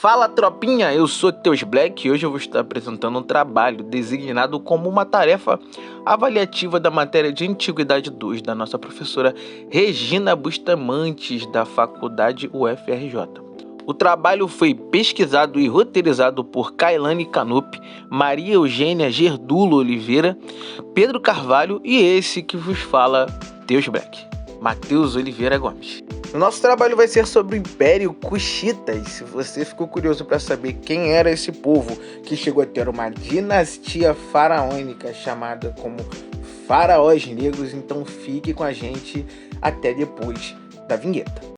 Fala tropinha, eu sou Teus Black e hoje eu vou estar apresentando um trabalho designado como uma tarefa avaliativa da matéria de Antiguidade 2 da nossa professora Regina Bustamantes da Faculdade UFRJ. O trabalho foi pesquisado e roteirizado por Kailane Canup, Maria Eugênia Gerdulo Oliveira, Pedro Carvalho e esse que vos fala, Teus Black, Matheus Oliveira Gomes. O nosso trabalho vai ser sobre o Império Cuxitas. Se você ficou curioso para saber quem era esse povo que chegou a ter uma dinastia faraônica chamada como Faraós Negros, então fique com a gente até depois da vinheta.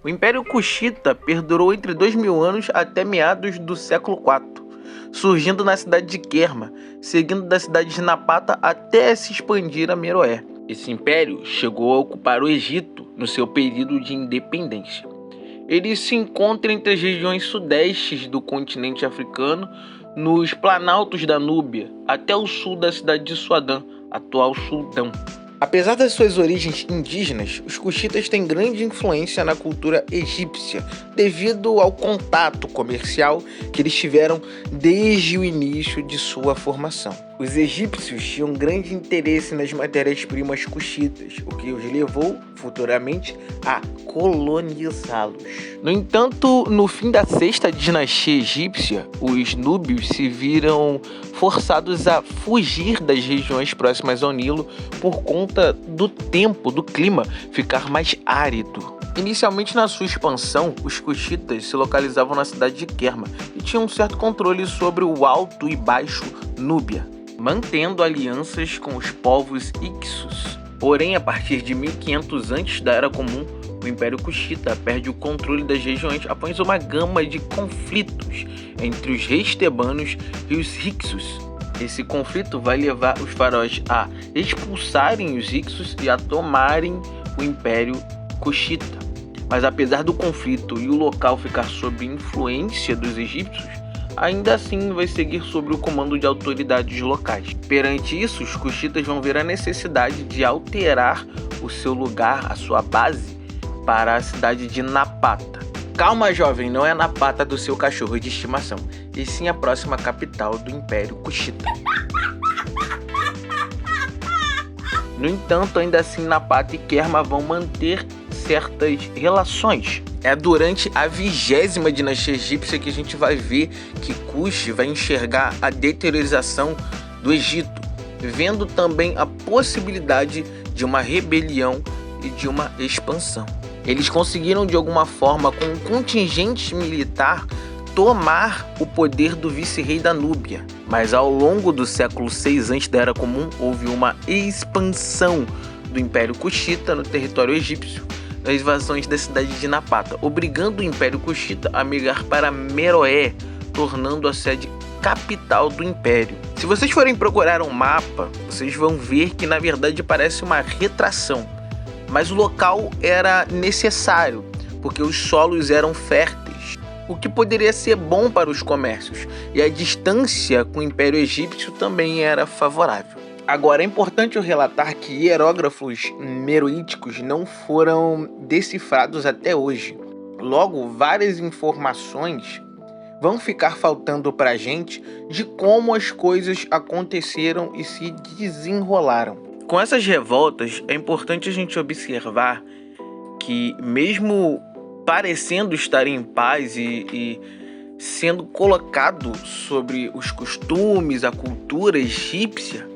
O Império Cuxita perdurou entre 2000 anos até meados do século IV, surgindo na cidade de Kerma, seguindo da cidade de Napata até se expandir a Meroé. Esse império chegou a ocupar o Egito no seu período de independência. Ele se encontra entre as regiões sudestes do continente africano, nos planaltos da Núbia, até o sul da cidade de Suadã, atual Sudão. Apesar das suas origens indígenas, os cuxitas têm grande influência na cultura egípcia, devido ao contato comercial que eles tiveram desde o início de sua formação. Os egípcios tinham grande interesse nas matérias-primas cuxitas, o que os levou, futuramente, a colonizá-los. No entanto, no fim da sexta dinastia egípcia, os núbios se viram forçados a fugir das regiões próximas ao Nilo por conta do tempo, do clima ficar mais árido. Inicialmente na sua expansão, os cuxitas se localizavam na cidade de Kerma e tinham um certo controle sobre o Alto e Baixo Núbia, mantendo alianças com os povos Ixos. Porém, a partir de 1500 antes da Era Comum, o Império Cuxita perde o controle das regiões após uma gama de conflitos entre os reis tebanos e os Hyksos. Esse conflito vai levar os faraós a expulsarem os Hyksos e a tomarem o Império Cuxita. Mas apesar do conflito e o local ficar sob influência dos egípcios, ainda assim vai seguir sob o comando de autoridades locais. Perante isso, os cuxitas vão ver a necessidade de alterar o seu lugar, a sua base, para a cidade de Napata. Calma, jovem, não é Napata do seu cachorro de estimação, e sim a próxima capital do Império Cuxita. No entanto, ainda assim, Napata e Kerma vão manter certas relações. É durante a 20ª dinastia egípcia que a gente vai ver que Cuxi vai enxergar a deteriorização do Egito, vendo também a possibilidade de uma rebelião e de uma expansão. Eles conseguiram de alguma forma, com um contingente militar, tomar o poder do vice-rei da Núbia. Mas ao longo do século VI antes da Era Comum, houve uma expansão do Império Cuxita no território egípcio, nas invasões da cidade de Napata, obrigando o Império Cuxita a migrar para Meroé, tornando a sede capital do Império. Se vocês forem procurar um mapa, vocês vão ver que na verdade parece uma retração, mas o local era necessário, porque os solos eram férteis, o que poderia ser bom para os comércios, e a distância com o Império Egípcio também era favorável. Agora, é importante eu relatar que hierógrafos meroíticos não foram decifrados até hoje. Logo, várias informações vão ficar faltando para a gente de como as coisas aconteceram e se desenrolaram. Com essas revoltas, é importante a gente observar que, mesmo parecendo estar em paz e sendo colocado sobre os costumes, a cultura egípcia,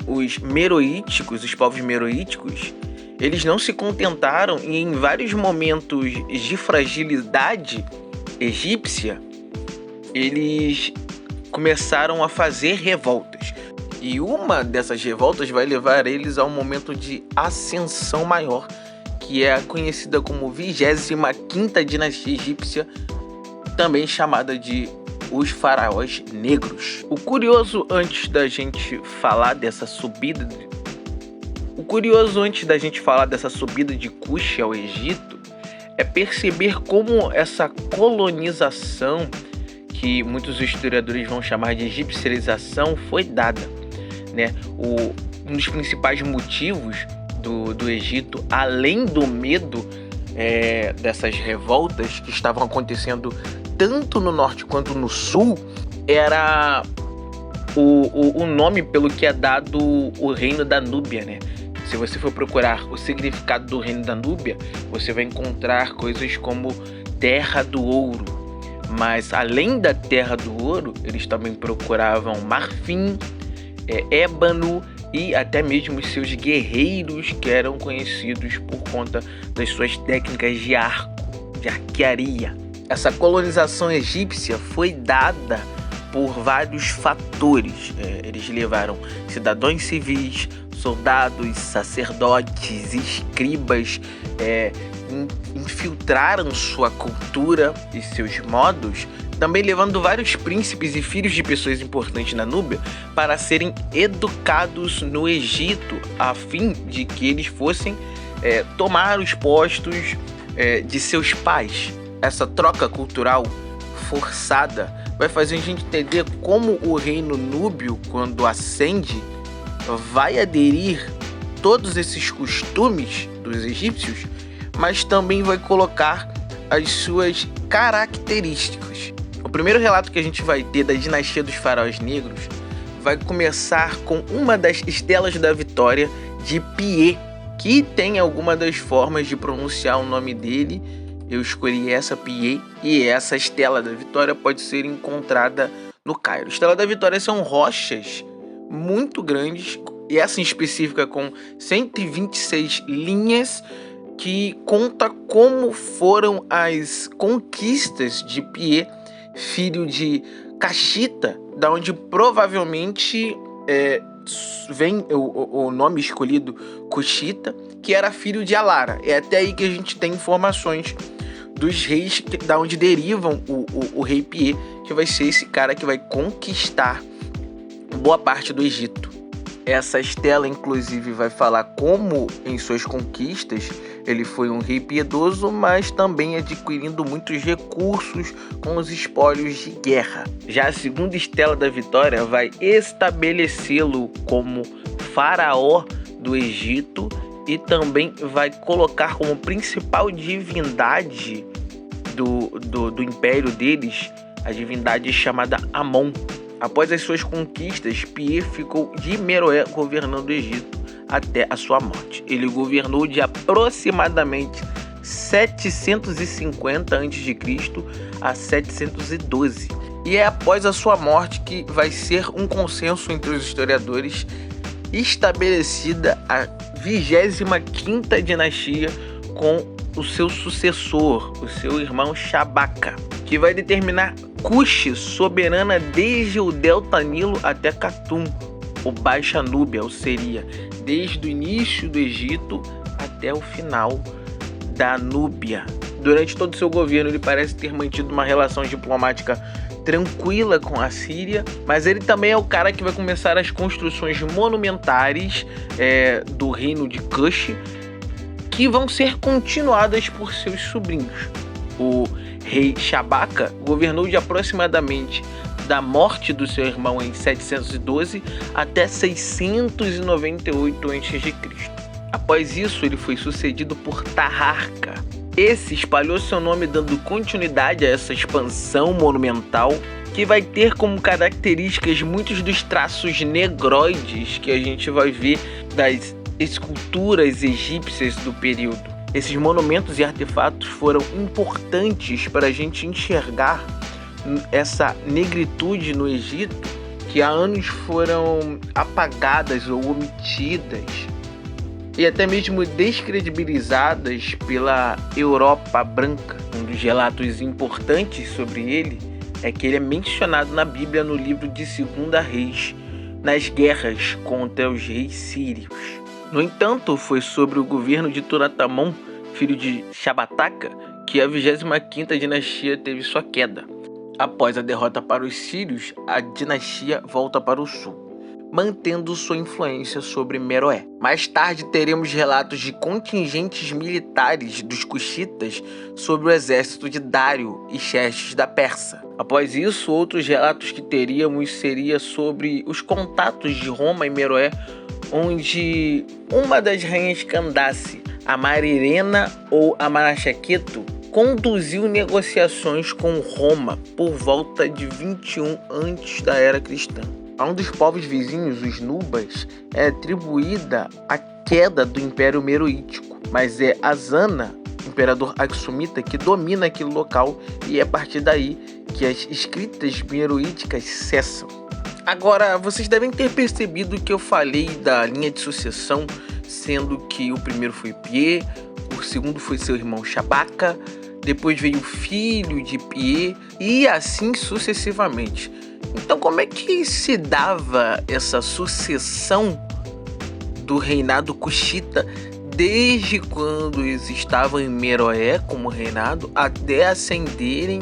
os meroíticos, os povos meroíticos, eles não se contentaram e em vários momentos de fragilidade egípcia, eles começaram a fazer revoltas. E uma dessas revoltas vai levar eles a um momento de ascensão maior, que é a conhecida como 25ª dinastia egípcia, também chamada de os faraós negros. O curioso, antes da gente falar dessa subida O curioso, antes da gente falar dessa subida de Kush ao Egito, é perceber como essa colonização, que muitos historiadores vão chamar de egipcialização, foi dada, né? Um dos principais motivos do Egito, além do medo dessas revoltas que estavam acontecendo tanto no norte quanto no sul, era o nome pelo que é dado o reino da Núbia, né? Se você for procurar o significado do reino da Núbia, você vai encontrar coisas como terra do ouro. Mas além da terra do ouro, eles também procuravam marfim, ébano e até mesmo os seus guerreiros, que eram conhecidos por conta das suas técnicas de arco, de arquearia. Essa colonização egípcia foi dada por vários fatores. Eles levaram cidadãos civis, soldados, sacerdotes, escribas, infiltraram sua cultura e seus modos, também levando vários príncipes e filhos de pessoas importantes na Núbia para serem educados no Egito, a fim de que eles fossem tomar os postos de seus pais. Essa troca cultural forçada vai fazer a gente entender como o reino núbio, quando ascende, vai aderir todos esses costumes dos egípcios, mas também vai colocar as suas características. O primeiro relato que a gente vai ter da dinastia dos faraós negros vai começar com uma das estelas da vitória de Piê, que tem alguma das formas de pronunciar o nome dele. Eu escolhi essa, Piê, e essa estela da vitória pode ser encontrada no Cairo. Estela da vitória são rochas muito grandes, e essa em específica com 126 linhas, que conta como foram as conquistas de Piê, filho de Cachita, da onde provavelmente vem o nome escolhido Cushita, que era filho de Alara. É até aí que a gente tem informações dos reis, da onde derivam o rei Piê, que vai ser esse cara que vai conquistar boa parte do Egito. Essa estela, inclusive, vai falar como, em suas conquistas, ele foi um rei piedoso, mas também adquirindo muitos recursos com os espólios de guerra. Já a segunda estela da vitória vai estabelecê-lo como faraó do Egito e também vai colocar como principal divindade do império deles a divindade chamada Amon. Após as suas conquistas, Piê ficou de Meroé governando o Egito até a sua morte. Ele governou de aproximadamente 750 a.C. a 712. E é após a sua morte que vai ser um consenso entre os historiadores estabelecida a 25ª dinastia com o seu sucessor, o seu irmão Shabaka, que vai determinar Kush soberana desde o Delta Nilo até Khartoum, ou Baixa Núbia, ou seria desde o início do Egito até o final da Núbia. Durante todo o seu governo, ele parece ter mantido uma relação diplomática tranquila com a Síria, mas ele também é o cara que vai começar as construções monumentares do reino de Kush, que vão ser continuadas por seus sobrinhos. O rei Shabaka governou de aproximadamente da morte do seu irmão em 712 até 698 a.C. Após isso, ele foi sucedido por Taharka. Esse espalhou seu nome dando continuidade a essa expansão monumental, que vai ter como características muitos dos traços negroides que a gente vai ver das esculturas egípcias do período. Esses monumentos e artefatos foram importantes para a gente enxergar essa negritude no Egito, que há anos foram apagadas ou omitidas e até mesmo descredibilizadas pela Europa branca. Um dos relatos importantes sobre ele é que ele é mencionado na Bíblia no livro de 2 Reis, nas guerras contra os reis sírios. No entanto, foi sobre o governo de Tutankhamon, filho de Shabataka, que a 25ª dinastia teve sua queda. Após a derrota para os sírios, a dinastia volta para o sul. mantendo sua influência sobre Meroé. Mais tarde teremos relatos de contingentes militares dos cuxitas sobre o exército de Dário e Xerxes da Pérsia. Após isso, outros relatos que teríamos seria sobre os contatos de Roma e Meroé, onde uma das rainhas Candace, a Marirena ou a Marachaqueto, conduziu negociações com Roma por volta de 21 antes da era cristã. A um dos povos vizinhos, os Nubas, é atribuída a queda do Império Meroítico, mas é Azana, imperador axumita, que domina aquele local, e é a partir daí que as escritas meroíticas cessam. Agora, vocês devem ter percebido que eu falei da linha de sucessão, sendo que o primeiro foi Piê, o segundo foi seu irmão Shabaca, depois veio o filho de Piê e assim sucessivamente. Então, como é que se dava essa sucessão do reinado cuxita desde quando eles estavam em Meroé como reinado até ascenderem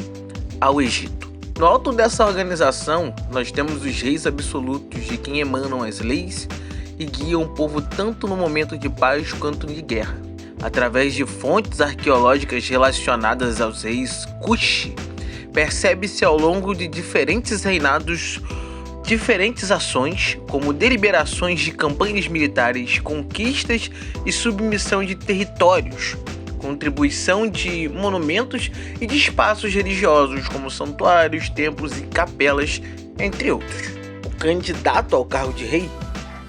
ao Egito? No alto dessa organização, nós temos os reis absolutos de quem emanam as leis e guiam o povo tanto no momento de paz quanto de guerra. Através de fontes arqueológicas relacionadas aos reis Cuxi, percebe-se ao longo de diferentes reinados diferentes ações, como deliberações de campanhas militares, conquistas e submissão de territórios, contribuição de monumentos e de espaços religiosos, como santuários, templos e capelas, entre outros. O candidato ao cargo de rei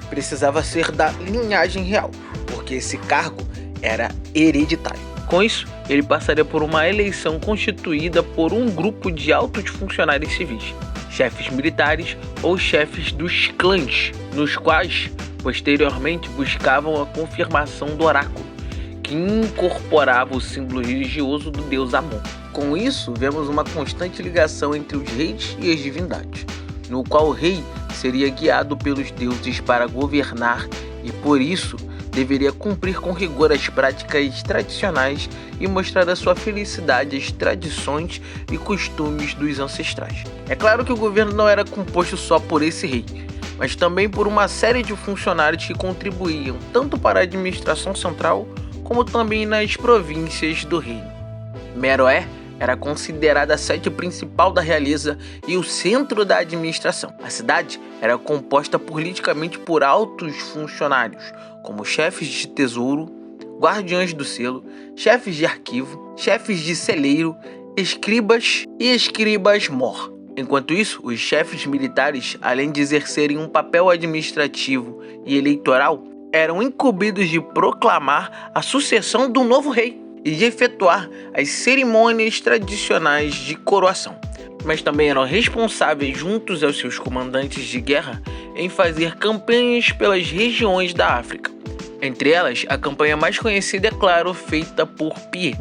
precisava ser da linhagem real, porque esse cargo era hereditário. Com isso, ele passaria por uma eleição constituída por um grupo de altos funcionários civis, chefes militares ou chefes dos clãs, nos quais, posteriormente, buscavam a confirmação do oráculo, que incorporava o símbolo religioso do deus Amon. Com isso, vemos uma constante ligação entre os reis e as divindades, no qual o rei seria guiado pelos deuses para governar e, por isso, deveria cumprir com rigor as práticas tradicionais e mostrar a sua felicidade às tradições e costumes dos ancestrais. É claro que o governo não era composto só por esse rei, mas também por uma série de funcionários que contribuíam tanto para a administração central como também nas províncias do reino. Meroé era considerada a sede principal da realeza e o centro da administração. A cidade era composta politicamente por altos funcionários, como chefes de tesouro, guardiões do selo, chefes de arquivo, chefes de celeiro, escribas e escribas-mor. Enquanto isso, os chefes militares, além de exercerem um papel administrativo e eleitoral, eram incumbidos de proclamar a sucessão do novo rei e de efetuar as cerimônias tradicionais de coroação. Mas também eram responsáveis, juntos aos seus comandantes de guerra, em fazer campanhas pelas regiões da África. Entre elas, a campanha mais conhecida é, claro, feita por Piê,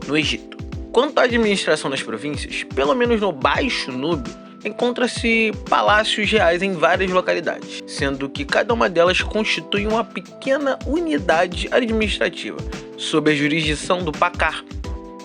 no Egito. Quanto à administração das províncias, pelo menos no Baixo Núbio, encontra-se palácios reais em várias localidades, sendo que cada uma delas constitui uma pequena unidade administrativa, sob a jurisdição do pacar,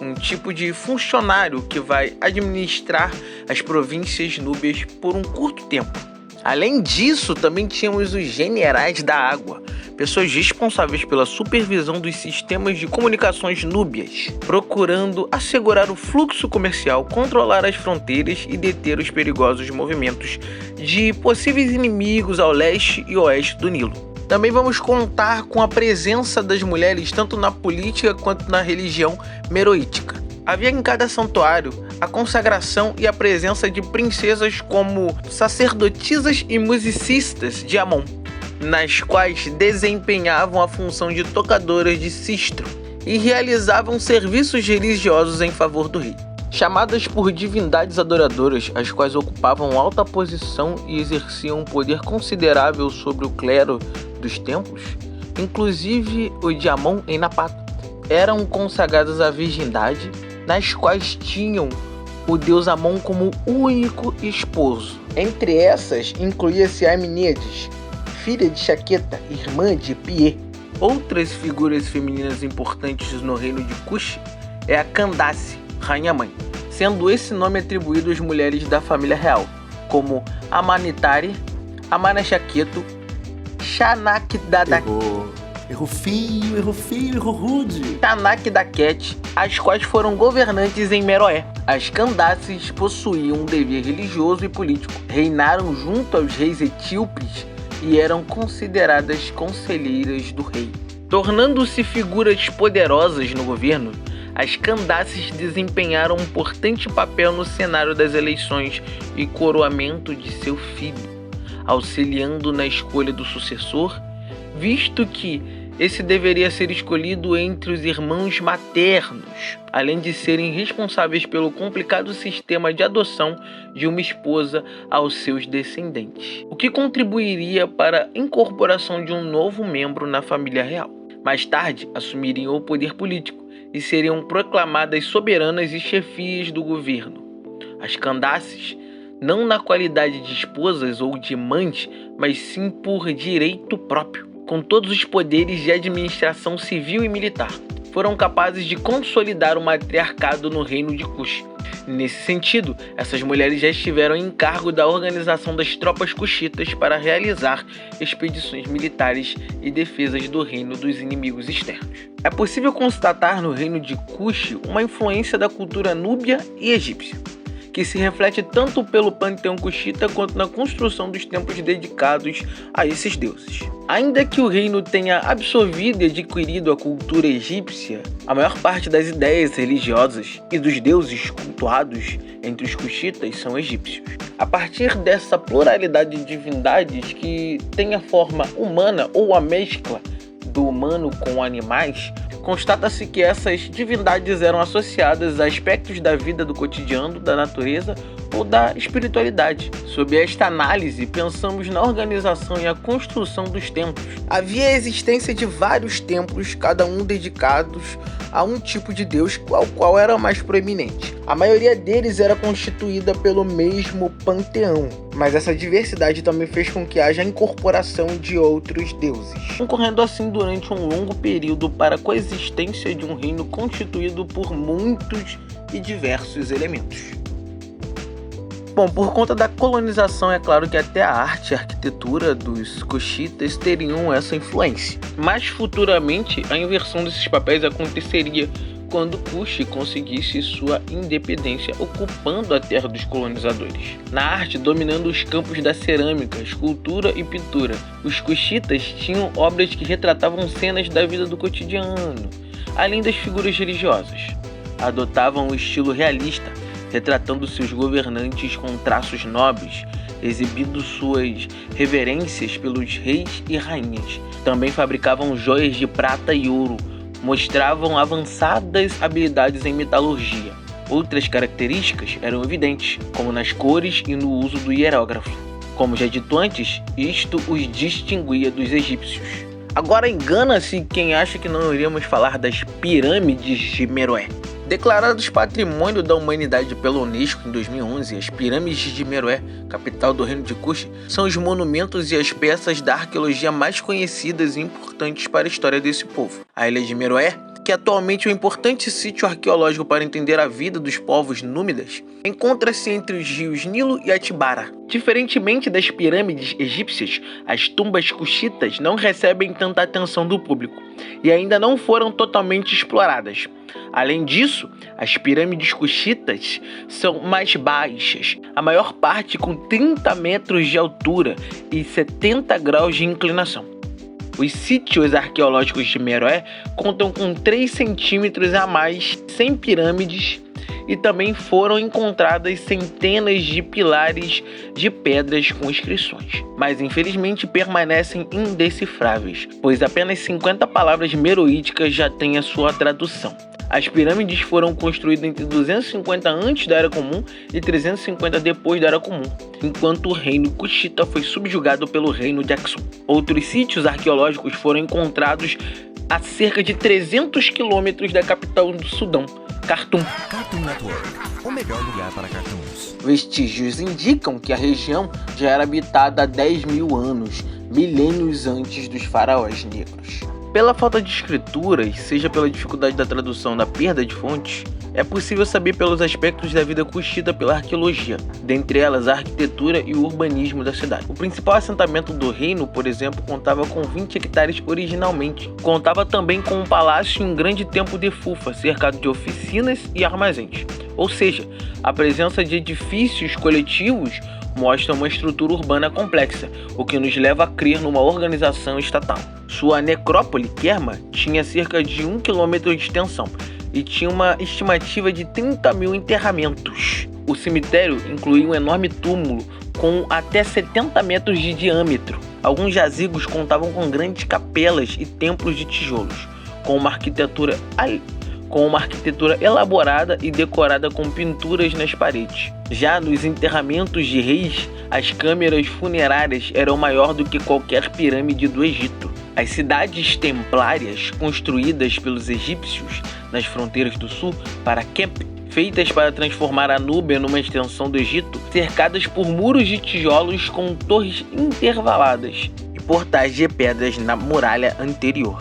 um tipo de funcionário que vai administrar as províncias núbias por um curto tempo. Além disso, também tínhamos os generais da água, pessoas responsáveis pela supervisão dos sistemas de comunicações núbias, procurando assegurar o fluxo comercial, controlar as fronteiras e deter os perigosos movimentos de possíveis inimigos ao leste e oeste do Nilo. Também vamos contar com a presença das mulheres tanto na política quanto na religião meroítica. Havia em cada santuário a consagração e a presença de princesas como sacerdotisas e musicistas de Amon, nas quais desempenhavam a função de tocadoras de sistro e realizavam serviços religiosos em favor do rei. Chamadas por divindades adoradoras, as quais ocupavam alta posição e exerciam um poder considerável sobre o clero dos templos, inclusive o de Amon em Napata, eram consagradas à virgindade, nas quais tinham o deus Amon como único esposo. Entre essas, incluía-se Aminedes, filha de Shaqueta, irmã de Piê. Outras figuras femininas importantes no reino de Cuxi é a Candace, rainha-mãe, sendo esse nome atribuído às mulheres da família real, como Amanitari, Amanaxaqueto, Chanakdada, Errou feio, errou rude. Chanakdaket, as quais foram governantes em Meroé. As Candaces possuíam um dever religioso e político, reinaram junto aos reis etíopes e eram consideradas conselheiras do rei. Tornando-se figuras poderosas no governo, as Candaces desempenharam um importante papel no cenário das eleições e coroamento de seu filho, auxiliando na escolha do sucessor, visto que esse deveria ser escolhido entre os irmãos maternos, além de serem responsáveis pelo complicado sistema de adoção de uma esposa aos seus descendentes, o que contribuiria para a incorporação de um novo membro na família real. Mais tarde, assumiriam o poder político e seriam proclamadas soberanas e chefias do governo. As Candaces, não na qualidade de esposas ou de mães, mas sim por direito próprio, com todos os poderes de administração civil e militar, foram capazes de consolidar o matriarcado no reino de Cush. Nesse sentido, essas mulheres já estiveram em cargo da organização das tropas cuxitas para realizar expedições militares e defesas do reino dos inimigos externos. É possível constatar no reino de Cush uma influência da cultura núbia e egípcia, que se reflete tanto pelo panteão cuxita quanto na construção dos templos dedicados a esses deuses. Ainda que o reino tenha absorvido e adquirido a cultura egípcia, a maior parte das ideias religiosas e dos deuses cultuados entre os cuxitas são egípcios. A partir dessa pluralidade de divindades que tem a forma humana ou a mescla do humano com animais, constata-se que essas divindades eram associadas a aspectos da vida do cotidiano, da natureza ou da espiritualidade. Sob esta análise, pensamos na organização e a construção dos templos. Havia a existência de vários templos, cada um dedicados a um tipo de deus, qual era mais proeminente. A maioria deles era constituída pelo mesmo panteão, mas essa diversidade também fez com que haja a incorporação de outros deuses, concorrendo assim durante um longo período para a coexistência de um reino constituído por muitos e diversos elementos. Bom, por conta da colonização, é claro que até a arte e a arquitetura dos cuxitas teriam essa influência. Mas futuramente, a inversão desses papéis aconteceria quando Cush conseguisse sua independência, ocupando a terra dos colonizadores. Na arte, dominando os campos da cerâmica, escultura e pintura, os cuxitas tinham obras que retratavam cenas da vida do cotidiano, além das figuras religiosas. Adotavam o estilo realista, retratando seus governantes com traços nobres, exibindo suas reverências pelos reis e rainhas. Também fabricavam joias de prata e ouro, mostravam avançadas habilidades em metalurgia. Outras características eram evidentes, como nas cores e no uso do hierógrafo. Como já dito antes, isto os distinguia dos egípcios. Agora engana-se quem acha que não iríamos falar das pirâmides de Meroé. Declarados Patrimônio da Humanidade pela Unesco em 2011, as pirâmides de Meroé, capital do reino de Cush, são os monumentos e as peças da arqueologia mais conhecidas e importantes para a história desse povo. A ilha de Meroé, que atualmente é um importante sítio arqueológico para entender a vida dos povos númidas, encontra-se entre os rios Nilo e Atibara. Diferentemente das pirâmides egípcias, as tumbas cuxitas não recebem tanta atenção do público e ainda não foram totalmente exploradas. Além disso, as pirâmides cuxitas são mais baixas, a maior parte com 30 metros de altura e 70 graus de inclinação. Os sítios arqueológicos de Meroé contam com 3 centímetros a mais, sem pirâmides, e também foram encontradas centenas de pilares de pedras com inscrições, mas infelizmente permanecem indecifráveis, pois apenas 50 palavras meroíticas já têm a sua tradução. As pirâmides foram construídas entre 250 antes da Era Comum e 350 depois da Era Comum, enquanto o reino cuxita foi subjugado pelo reino de Aksum. Outros sítios arqueológicos foram encontrados a cerca de 300 quilômetros da capital do Sudão, Khartoum. Cartoon Network, o melhor lugar para cartoons. Vestígios indicam que a região já era habitada há 10 mil anos, milênios antes dos faraós negros. Pela falta de escrituras, seja pela dificuldade da tradução da perda de fontes, É possível saber pelos aspectos da vida cuxita pela arqueologia, dentre elas a arquitetura e o urbanismo da cidade. O principal assentamento do reino, por exemplo, contava com 20 hectares originalmente. Contava também com um palácio e um grande templo de Fufa, cercado de oficinas e armazéns. Ou seja, a presença de edifícios coletivos mostra uma estrutura urbana complexa, o que nos leva a crer numa organização estatal. Sua necrópole, Kerma, tinha cerca de 1 km de extensão e tinha uma estimativa de 30 mil enterramentos. O cemitério incluía um enorme túmulo com até 70 metros de diâmetro. Alguns jazigos contavam com grandes capelas e templos de tijolos, com uma arquitetura elaborada e decorada com pinturas nas paredes. Já nos enterramentos de reis, as câmeras funerárias eram maior do que qualquer pirâmide do Egito. As cidades templárias, construídas pelos egípcios nas fronteiras do sul para Kemp, feitas para transformar a Núbia numa extensão do Egito, cercadas por muros de tijolos com torres intervaladas e portais de pedras na muralha anterior.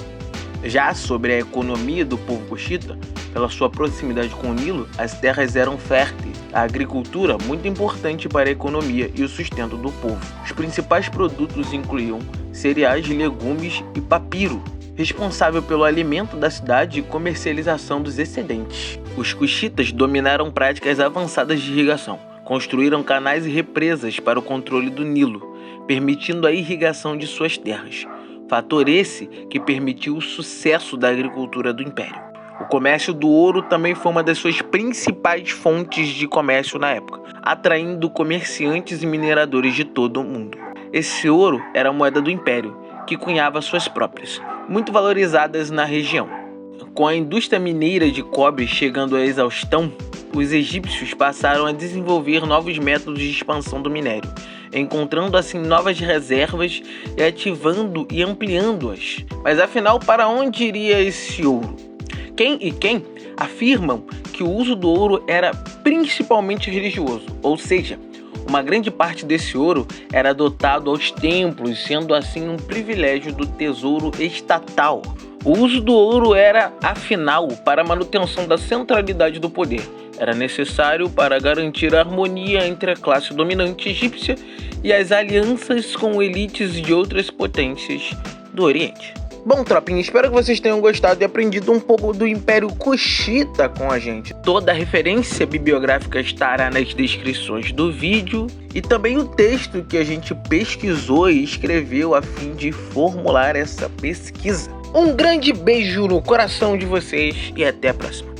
Já sobre a economia do povo cuxita, pela sua proximidade com o Nilo, as terras eram férteis, a agricultura muito importante para a economia e o sustento do povo. Os principais produtos incluíam cereais, legumes e papiro, responsável pelo alimento da cidade e comercialização dos excedentes. Os cuxitas dominaram práticas avançadas de irrigação, construíram canais e represas para o controle do Nilo, permitindo a irrigação de suas terras. Fator esse que permitiu o sucesso da agricultura do Império. O comércio do ouro também foi uma das suas principais fontes de comércio na época, atraindo comerciantes e mineradores de todo o mundo. Esse ouro era a moeda do Império, que cunhava suas próprias, muito valorizadas na região. Com a indústria mineira de cobre chegando à exaustão, os egípcios passaram a desenvolver novos métodos de expansão do minério, encontrando assim novas reservas e ativando e ampliando-as. Mas afinal, para onde iria esse ouro? Quem afirmam que o uso do ouro era principalmente religioso, ou seja, uma grande parte desse ouro era dotado aos templos, sendo assim um privilégio do tesouro estatal. O uso do ouro era, afinal, para a manutenção da centralidade do poder. Era necessário para garantir a harmonia entre a classe dominante egípcia e as alianças com elites de outras potências do Oriente. Bom, tropinha, espero que vocês tenham gostado e aprendido um pouco do Império Cuxita com a gente. Toda a referência bibliográfica estará nas descrições do vídeo e também o texto que a gente pesquisou e escreveu a fim de formular essa pesquisa. Um grande beijo no coração de vocês e até a próxima.